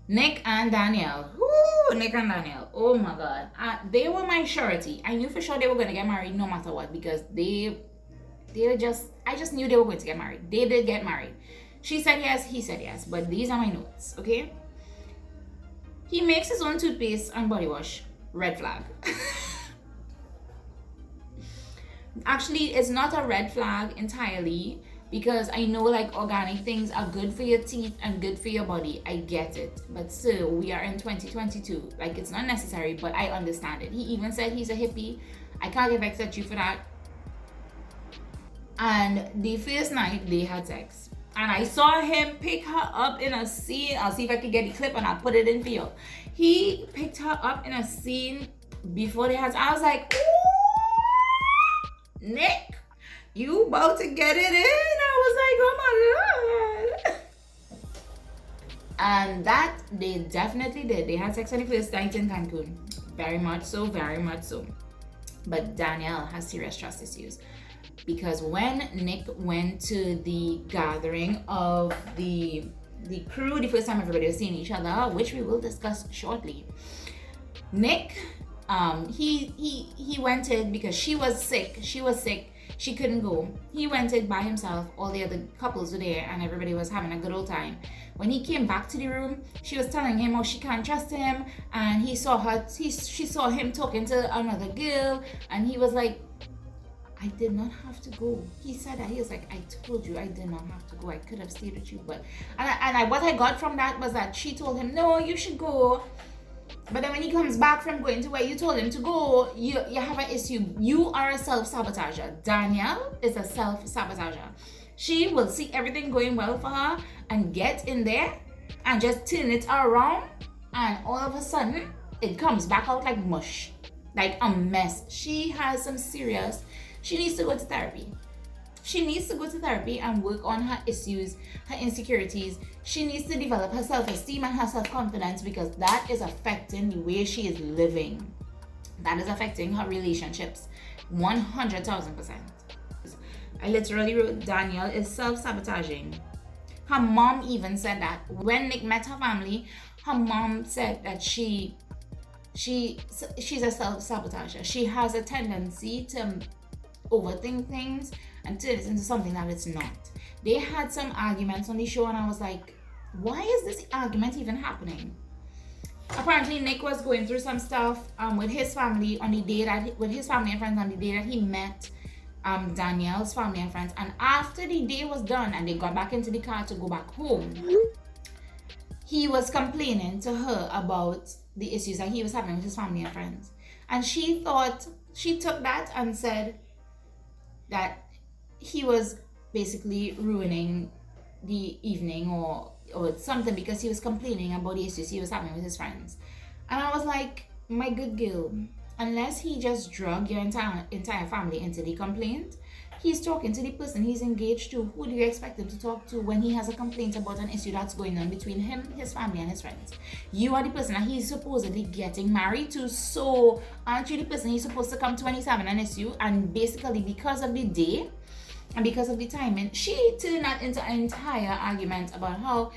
Nick and Danielle. Woo, Nick and Danielle. Oh my God. They were my surety. I knew for sure they were going to get married no matter what, because they were just, I just knew they were going to get married. They did get married. She said yes, he said yes. But these are my notes, okay? He makes his own toothpaste and body wash. Red flag. Actually, it's not a red flag entirely, because I know like organic things are good for your teeth and good for your body. I get it. But still, we are in 2022. Like, it's not necessary, but I understand it. He even said he's a hippie. I can't get vexed at you for that. And the first night, they had sex. And I saw him pick her up in a scene. I'll see if I can get the clip and I'll put it in for you. He picked her up in a scene before they had. I was like, ooh, Nick, you about to get it in? I was like, oh my God. And that they definitely did. They had sex on the first night in Cancun. Very much so, very much so. But Danielle has serious trust issues. Because when Nick went to the gathering of the crew, the first time everybody was seeing each other, which we will discuss shortly, Nick, he went in because she was sick. She couldn't go. He went in by himself. All the other couples were there and everybody was having a good old time. When he came back to the room, she was telling him how she can't trust him, and she saw him talking to another girl, and he was like, I did not have to go. He said that. He was like, I told you I did not have to go. I could have stayed with you. But what I got from that was that she told him, no, you should go. But then when he comes back from going to where you told him to go, you have an issue. You are a self-sabotager. Danielle is a self-sabotager. She will see everything going well for her and get in there and just turn it around, and all of a sudden it comes back out like mush, like a mess. She has some serious. She needs to go to therapy. She needs to go to therapy and work on her issues, her insecurities. She needs to develop her self-esteem and her self-confidence, because that is affecting the way she is living. That is affecting her relationships 100,000%. I literally wrote, Danielle is self-sabotaging. Her mom even said that. When Nick met her family, her mom said that she's a self-sabotager. She has a tendency to overthink things and turn it into something that it's not. They had some arguments on the show, and I was like, why is this argument even happening? Apparently Nick was going through some stuff with his family on the day with his family and friends on the day that he met Danielle's family and friends. And after the day was done and they got back into the car to go back home, he was complaining to her about the issues that he was having with his family and friends. And she took that and said that he was basically ruining the evening or something, because he was complaining about the issues he was having with his friends. And I was like, my good girl, unless he just drug your entire family into the complaint, he's talking to the person he's engaged to. Who do you expect him to talk to when he has a complaint about an issue that's going on between him, his family, and his friends? You are the person that he's supposedly getting married to, so aren't you the person he's supposed to come to when he's having an issue? And basically, because of the day and because of the timing, she turned that into an entire argument about how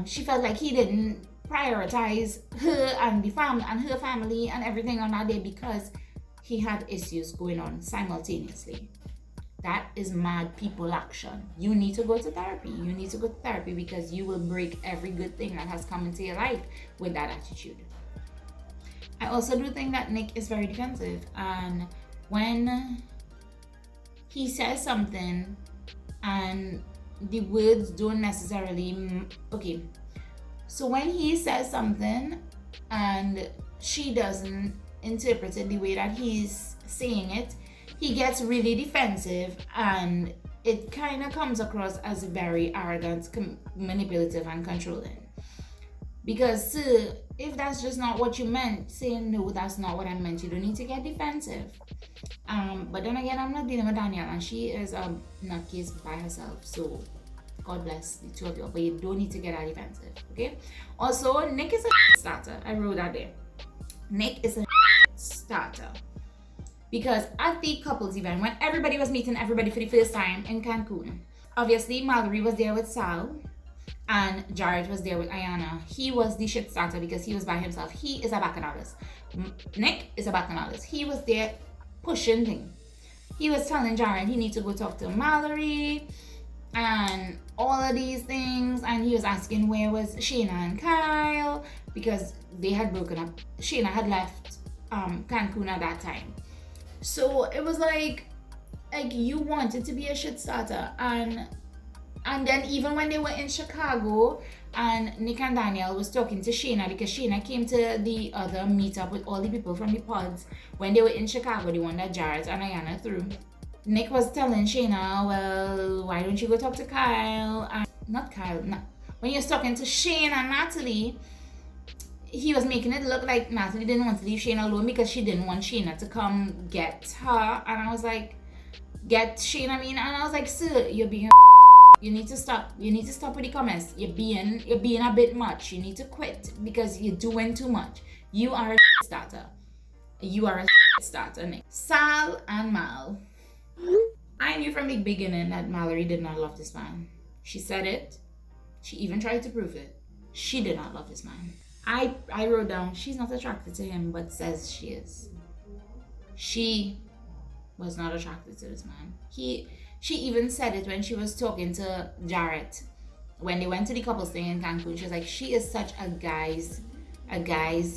she felt like he didn't prioritize her and the family and her family and everything on that day because he had issues going on simultaneously. That is mad people action. You need to go to therapy. You need to go to therapy, because you will break every good thing that has come into your life with that attitude. I also do think that Nick is very defensive, and when he says something and the words don't necessarily, okay, so when he says something and she doesn't interpret it the way that he's saying it, he gets really defensive, and it kind of comes across as very arrogant, manipulative, and controlling. Because if that's just not what you meant, say no, that's not what I meant. You don't need to get defensive. But then again, I'm not dealing with Danielle, and she is a nutcase by herself. So God bless the two of you, but you don't need to get that defensive, okay? Also, Nick is a starter. I wrote that there. Nick is a starter. Because at the couples event, when everybody was meeting everybody for the first time in Cancun, obviously Mallory was there with Sal, and Jarette was there with Iyanna. He was the shit starter because he was by himself. He is a bacchanalist. Nick is a bacchanalist. He was there pushing things. He was telling Jarette he needs to go talk to Mallory and all of these things, and he was asking where was Shayne and Kyle because they had broken up. Shayne had left Cancun at that time. So it was like you wanted to be a shit starter, and then even when they were in Chicago and Nick and Danielle was talking to Shayne because Shayne came to the other meetup with all the people from the pods when they were in Chicago, the one that Jarette and Iyanna threw. Nick was telling Shayne, well, why don't you go talk to Kyle? And not Kyle, no. When he was talking to Shayne and Natalie, he was making it look like Natalie didn't want to leave Shayne alone because she didn't want Shayne to come get her. And I was like, get Shayne, I mean, and I was like, sir, you're being you need to stop. You need to stop with the comments. You're being a bit much. You need to quit because you're doing too much. You are a starter. You are a starter, Nick. Sal and Mal. I knew from the beginning that Mallory did not love this man. She said it. She even tried to prove it. She did not love this man. I wrote down, she's not attracted to him, but says she is. She was not attracted to this man. She even said it when she was talking to Jarette. When they went to the couples thing in Cancun, she was like, she is such a guy's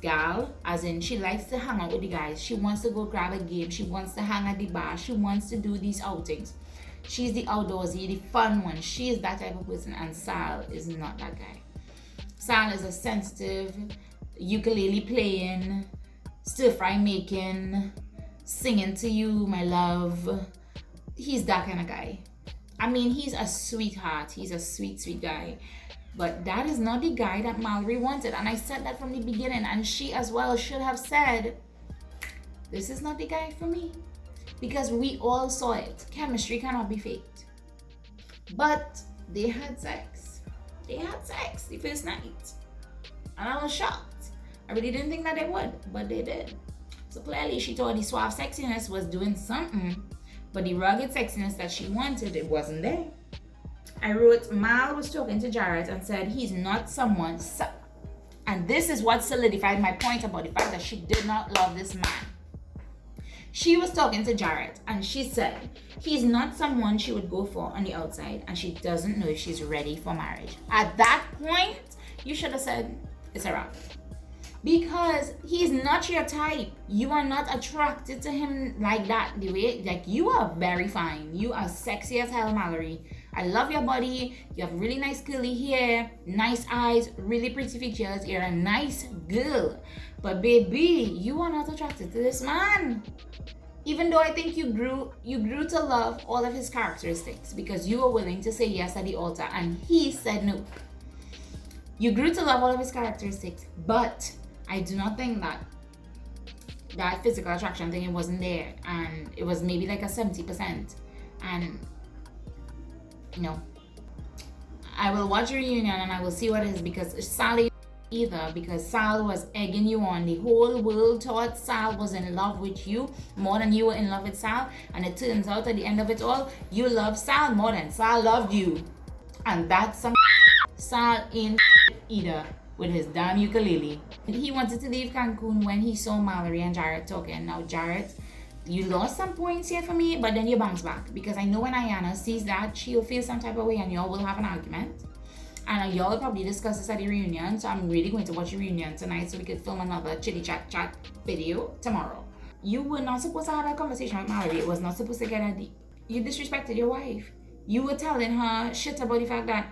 gal, as in she likes to hang out with the guys. She wants to go grab a game. She wants to hang at the bar. She wants to do these outings. She's the outdoorsy, the fun one. She is that type of person, and Sal is not that guy. Sal is a sensitive, ukulele playing, stir fry making, singing to you, my love. He's that kind of guy. I mean, he's a sweetheart. He's a sweet, sweet guy. But that is not the guy that Mallory wanted. And I said that from the beginning. And she as well should have said, this is not the guy for me. Because we all saw it. Chemistry cannot be faked. But they had sex. They had sex the first night. And I was shocked. I really didn't think that they would. But they did. So clearly she thought the suave sexiness was doing something. But the rugged sexiness that she wanted, it wasn't there. I wrote, Mal was talking to Jarette and said he's not someone. And this is what solidified my point about the fact that she did not love this man. She was talking to Jarette and she said he's not someone she would go for on the outside, and she doesn't know if she's ready for marriage. At that point, you should have said it's a wrap. Because he's not your type. You are not attracted to him like that. The way, like, you are very fine. You are sexy as hell, Mallory. I love your body. You have really nice curly hair, nice eyes, really pretty features. You're a nice girl. But baby, you are not attracted to this man. Even though I think you grew to love all of his characteristics because you were willing to say yes at the altar and he said no. You grew to love all of his characteristics, but I do not think that physical attraction thing, it wasn't there, and it was maybe like a 70%. And no, I will watch your reunion and I will see what it is, because Sal either, because Sal was egging you on. The whole world thought Sal was in love with you more than you were in love with Sal, and it turns out at the end of it all, you love Sal more than Sal loved you, and that's some Sal ain't either. With his damn ukulele. He wanted to leave Cancun when he saw Mallory and Jarette talking. Now Jarette, you lost some points here for me, but then you bounce back. Because I know when Iyanna sees that, she'll feel some type of way and y'all will have an argument. And y'all will probably discuss this at the reunion. So I'm really going to watch the reunion tonight so we could film another chitty chat video tomorrow. You were not supposed to have that conversation with Mallory. It was not supposed to get that deep. You disrespected your wife. You were telling her shit about the fact that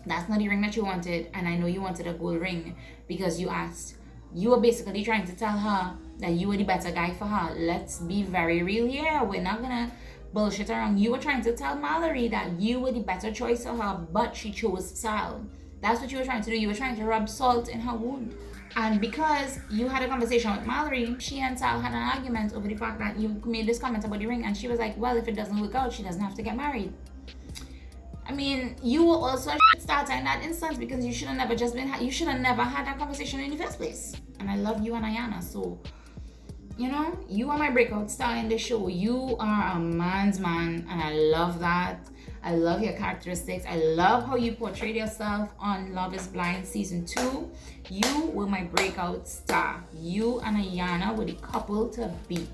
that's not the ring that you wanted, and I know you wanted a gold ring because you asked. You were basically trying to tell her that you were the better guy for her. Let's be very real here. We're not gonna bullshit around. You were trying to tell Mallory that you were the better choice for her, but she chose Sal. That's what you were trying to do. You were trying to rub salt in her wound. And because you had a conversation with Mallory, she and Sal had an argument over the fact that you made this comment about the ring, and she was like, well, if it doesn't work out, she doesn't have to get married. I mean, you were also a shit starter in that instance, because you should have never you should have never had that conversation in the first place. And I love you and Iyanna, so, you know, you are my breakout star in the show. You are a man's man, and I love that. I love your characteristics. I love how you portrayed yourself on Love is Blind season 2. You were my breakout star. You and Iyanna were the couple to beat.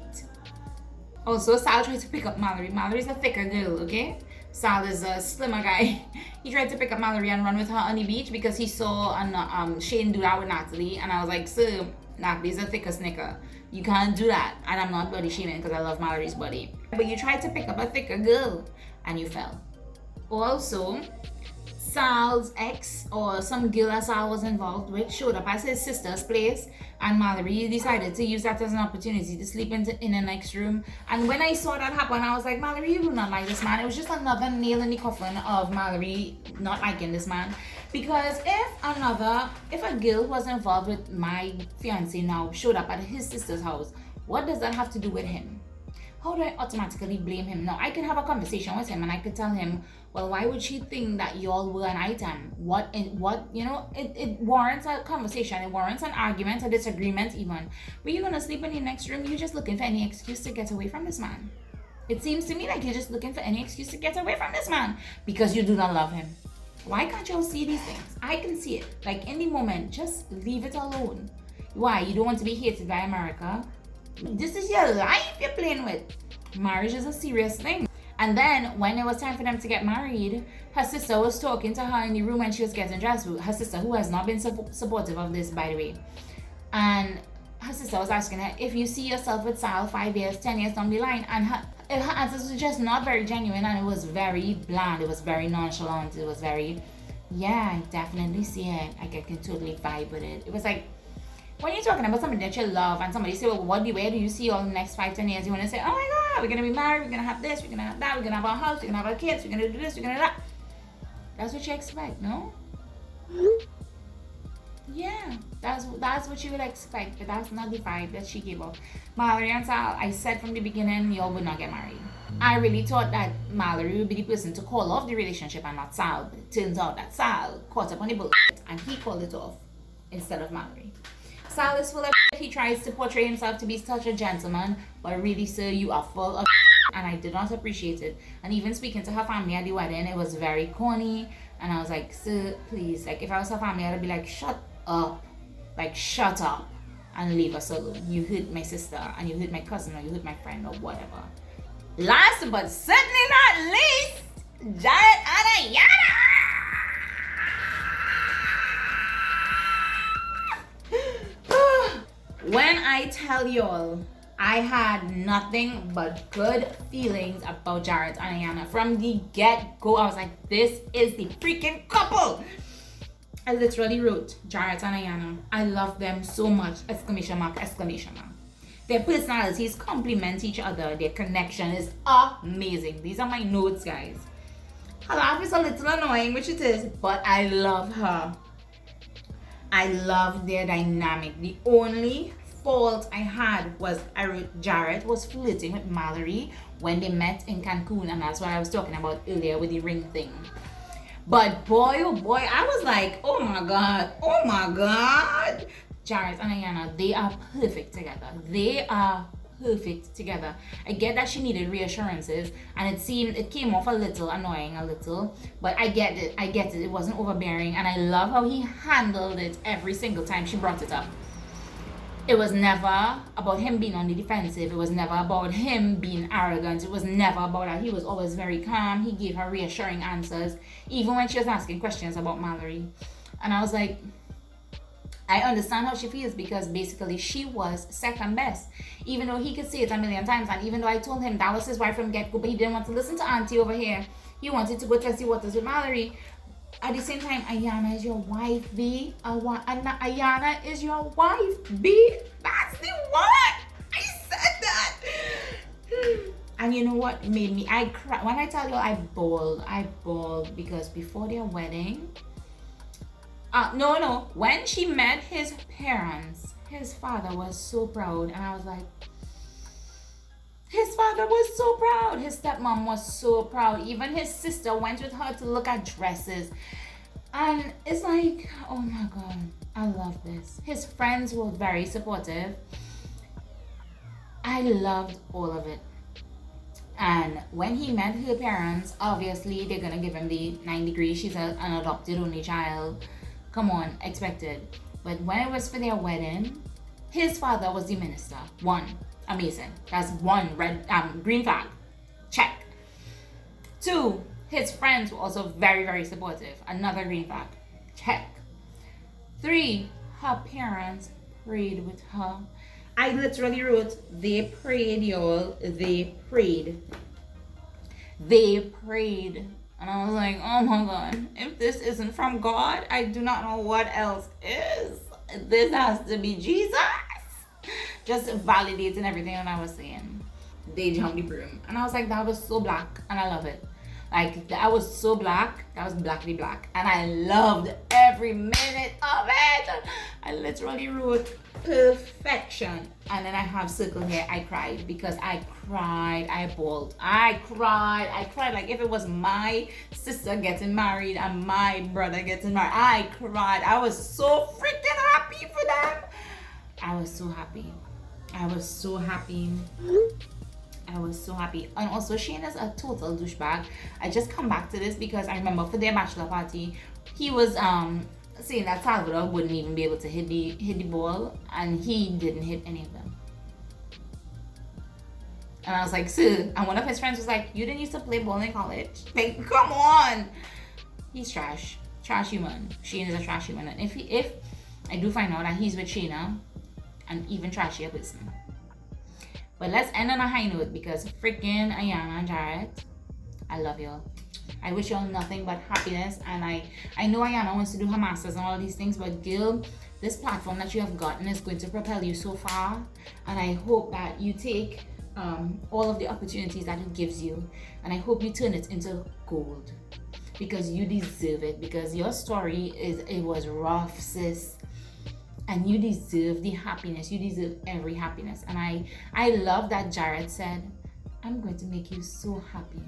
Also, Sal tried to pick up Mallory. Mallory's a thicker girl, okay? Sal is a slimmer guy. He tried to pick up Mallory and run with her on the beach because he saw Shayne do that with Natalie. And I was like, sir, Natalie's a thicker snicker. You can't do that. And I'm not body shaming because I love Mallory's body. But you tried to pick up a thicker girl and you fell. Also, Sal's ex or some girl that Sal was involved with showed up at his sister's place, and Mallory decided to use that as an opportunity to sleep in the next room. And when I saw that happen, I was like, Mallory, you do not like this man. It was just another nail in the coffin of Mallory not liking this man. Because if a girl who was involved with my fiance now showed up at his sister's house, what does that have to do with him? How do I automatically blame him? Now, I can have a conversation with him and I could tell him, well, why would she think that y'all were an item? It warrants a conversation. It warrants an argument, a disagreement even. But you're going to sleep in the next room. You're just looking for any excuse to get away from this man. It seems to me like you're just looking for any excuse to get away from this man because you do not love him. Why can't y'all see these things? I can see it. Like in the moment, just leave it alone. Why? You don't want to be hated by America? This is your life you're playing with. Marriage is a serious thing. And then when it was time for them to get married, her sister was talking to her in the room when she was getting dressed. Her sister, who has not been supportive of this, by the way. And her sister was asking her, if you see yourself with Sal 5 years, 10 years down the line, and her answers were just not very genuine, and it was very bland, it was very nonchalant, it was very, yeah, I definitely see it. I can totally vibe with it. It was like, when you're talking about somebody that you love and somebody say, well, where do you see all the next 5-10 years? You want to say, oh my God, we're going to be married, we're going to have this, we're going to have that, we're going to have our house, we're going to have our kids, we're going to do this, we're going to do that. That's what you expect, no? Yeah, that's what you would expect, but that's not the vibe that she gave off. Mallory and Sal, I said from the beginning, y'all would not get married. I really thought that Mallory would be the person to call off the relationship and not Sal, but it turns out that Sal caught up on the bullshit and he called it off instead of Mallory. Sal is full of shit. He tries to portray himself to be such a gentleman, but really, sir, you are full of shit, and I did not appreciate it. And even speaking to her family at the wedding, it was very corny, and I was like, sir, please, like if I was her family, I'd be like, shut up, and leave us alone. You hurt my sister, and you hurt my cousin, or you hurt my friend, or whatever. Last but certainly not least, Jarette and Iyanna. When I tell y'all, I had nothing but good feelings about Jarette and Iyanna. From the get-go, I was like, this is the freaking couple. I literally wrote Jarette and Iyanna. I love them so much, exclamation mark, exclamation mark. Their personalities complement each other. Their connection is amazing. These are my notes, guys. Her laugh is a little annoying, which it is, but I love her. I love their dynamic. The only fault I had was I wrote Jarette was flirting with Mallory when they met in Cancun, and that's what I was talking about earlier with the ring thing. But boy, oh boy, I was like, oh my God. Jarette and Iyanna, they are perfect together. They are perfect together. I get that she needed reassurances, and it came off a little annoying, but I get it. It wasn't overbearing, and I love how he handled it every single time she brought it up. It was never about him being on the defensive. It was never about him being arrogant. It was never about that. He was always very calm. He gave her reassuring answers, even when she was asking questions about Mallory. And I was like, I understand how she feels, because basically she was second best. Even though he could say it a million times, and even though I told him that was his wife from get-go, but he didn't want to listen to Auntie over here. He wanted to go test the waters with Mallory. At the same time, Iyanna is your wife, B. Iyanna is your wife, B. That's the one. I said that. And you know what made me? I cry. When I tell you I bawled because before their wedding, when she met his parents, his father was so proud, and I was like, his father was so proud. His stepmom was so proud. Even his sister went with her to look at dresses. And it's like, oh my God, I love this. His friends were very supportive. I loved all of it. And when he met her parents, obviously they're gonna give him the 9 degrees. She's an adopted only child. Come on, expected. But when it was for their wedding, his father was the minister. One, amazing. That's one green flag. Check. Two, his friends were also very, very supportive. Another green flag. Check. Three, her parents prayed with her. I literally wrote, they prayed, y'all. They prayed. They prayed. And I was like, oh my God, if this isn't from God, I do not know what else is. This has to be Jesus. Just validating everything that I was saying. They jumped the broom. And I was like, that was so black. And I love it. Like, that was so black. That was blackly black. And I loved every minute of it. I literally wrote perfection. And then I have circled here, I cried. Because I cried. I bawled. I cried. Like if it was my sister getting married and my brother getting married. I cried. I was so freaking happy for them. I was so happy. I was so happy. And also Shayne is a total douchebag. I just come back to this because I remember for their bachelor party, he was saying that Salvador wouldn't even be able to hit the ball, and he didn't hit any of them. And I was like, sir, and one of his friends was like, you didn't used to play ball in college? Like, come on. He's trash. Trash human. Shayne is a trash human. And if I do find out that he's with Shayna, an even trashier person. But let's end on a high note because freaking Iyanna and Jarette, I love y'all. I wish y'all nothing but happiness. And I know Iyanna wants to do her masters and all these things, but girl, this platform that you have gotten is going to propel you so far. And I hope that you take all of the opportunities that it gives you, and I hope you turn it into gold because you deserve it. Because your story it was rough, sis. And you deserve the happiness. You deserve every happiness. And I love that Jarette said, I'm going to make you so happy.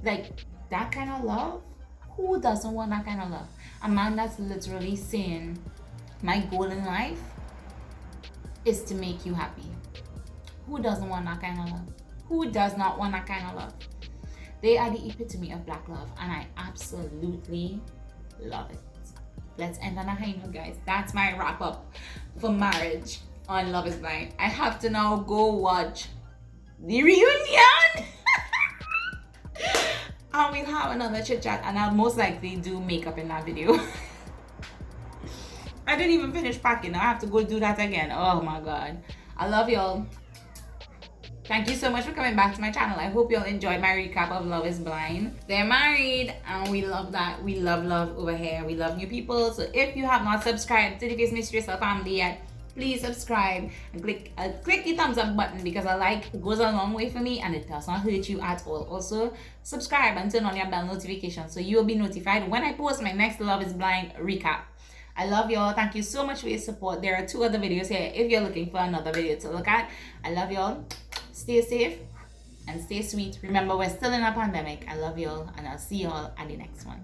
Like, that kind of love? Who doesn't want that kind of love? A man that's literally saying, my goal in life is to make you happy. Who doesn't want that kind of love? Who does not want that kind of love? They are the epitome of black love. And I absolutely love it. Let's end on a high note, guys. That's my wrap up for marriage on Love is Blind. I have to now go watch the reunion. And we'll have another chit chat, and I'll most likely do makeup in that video. I didn't even finish packing. I have to go do that again. Oh my God. I love y'all. Thank you so much for coming back to my channel. I hope y'all enjoyed my recap of Love is Blind. They're married and we love that. We love over here. We love new people. So if you have not subscribed to the Facemeetstracell family yet, please subscribe and click the thumbs up button because a like goes a long way for me and it does not hurt you at all. Also, subscribe and turn on your bell notification so you will be notified when I post my next Love is Blind recap. I love y'all. Thank you so much for your support. There are 2 other videos here if you're looking for another video to look at. I love y'all. Stay safe and stay sweet. Remember, we're still in a pandemic. I love y'all and I'll see y'all at the next one.